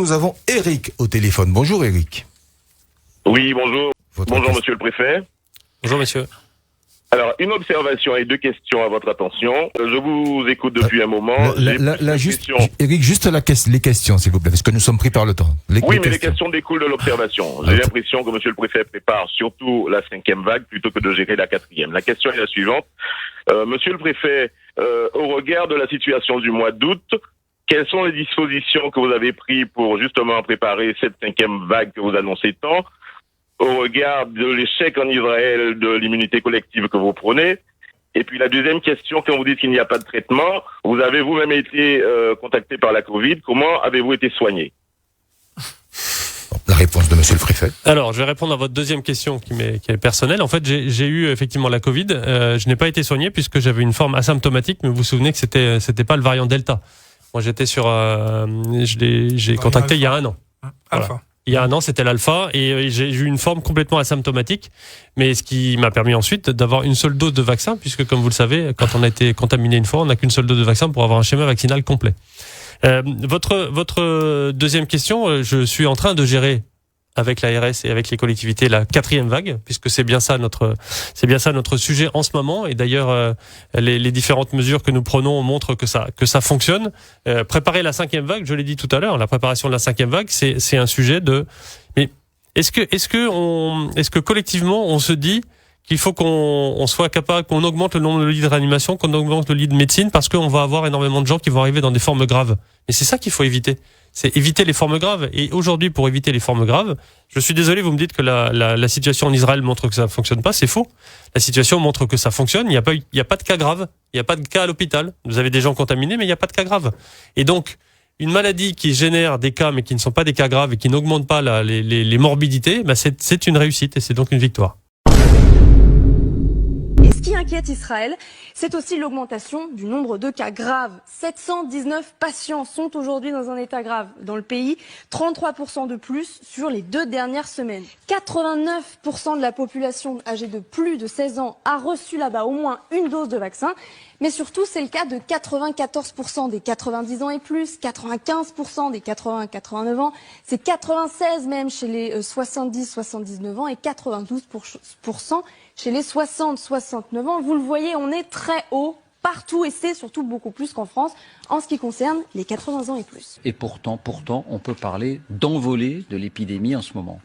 nous avons Eric au téléphone. Bonjour Eric. Oui, bonjour. Votre Bonjour, question. monsieur le préfet. Bonjour monsieur. Alors, une observation et deux questions à votre attention. Je vous écoute depuis un moment. Eric, juste les questions, s'il vous plaît, parce que nous sommes pris par le temps. Les questions découlent de l'observation. J'ai l'impression que monsieur le préfet prépare surtout la 5e vague plutôt que de gérer la 4e. La question est la suivante. Monsieur le préfet, au regard de la situation du mois d'août, quelles sont les dispositions que vous avez prises pour justement préparer cette 5e vague que vous annoncez tant, au regard de l'échec en Israël de l'immunité collective que vous prenez? Et puis la deuxième question, quand vous dites qu'il n'y a pas de traitement, vous avez vous-même été contacté par la Covid. Comment avez-vous été soigné? La réponse de monsieur le préfet. Alors, je vais répondre à votre deuxième question qui est personnelle. En fait, j'ai eu effectivement la Covid. Je n'ai pas été soigné puisque j'avais une forme asymptomatique, mais vous vous souvenez que c'était pas le variant Delta. Moi, j'étais sur... j'ai contacté il y a un an. Alpha. Voilà. Il y a un an, c'était l'alpha, et j'ai eu une forme complètement asymptomatique, mais ce qui m'a permis ensuite d'avoir une seule dose de vaccin, puisque comme vous le savez, quand on a été contaminé une fois, on n'a qu'une seule dose de vaccin pour avoir un schéma vaccinal complet. Votre deuxième question, je suis en train de gérer avec l'ARS et avec les collectivités la 4e vague, puisque c'est bien ça notre sujet en ce moment. Et d'ailleurs, les différentes mesures que nous prenons montrent que ça fonctionne. Préparer la 5e vague, je l'ai dit tout à l'heure, la préparation de la 5e vague, c'est un sujet de. Mais est-ce que collectivement on se dit qu'il faut qu'on soit capable, qu'on augmente le nombre de lits de réanimation, qu'on augmente le lit de médecine, parce qu'on va avoir énormément de gens qui vont arriver dans des formes graves. Mais c'est ça qu'il faut éviter. C'est éviter les formes graves. Et aujourd'hui, pour éviter les formes graves, je suis désolé, vous me dites que la situation en Israël montre que ça ne fonctionne pas. C'est faux. La situation montre que ça fonctionne. Il n'y a pas de cas graves. Il n'y a pas de cas à l'hôpital. Vous avez des gens contaminés, mais il n'y a pas de cas graves. Et donc, une maladie qui génère des cas, mais qui ne sont pas des cas graves et qui n'augmente pas les morbidités, c'est une réussite et c'est donc une victoire. Et ce qui inquiète Israël, c'est aussi l'augmentation du nombre de cas graves. 719 patients sont aujourd'hui dans un état grave dans le pays, 33% de plus sur les 2 dernières semaines. 89% de la population âgée de plus de 16 ans a reçu là-bas au moins une dose de vaccin. Mais surtout, c'est le cas de 94% des 90 ans et plus, 95% des 80-89 ans, c'est 96 même chez les 70-79 ans et 92% chez les 60-69 ans. Vous le voyez, on est très haut partout et c'est surtout beaucoup plus qu'en France en ce qui concerne les 80 ans et plus. Et pourtant, on peut parler d'envolée de l'épidémie en ce moment.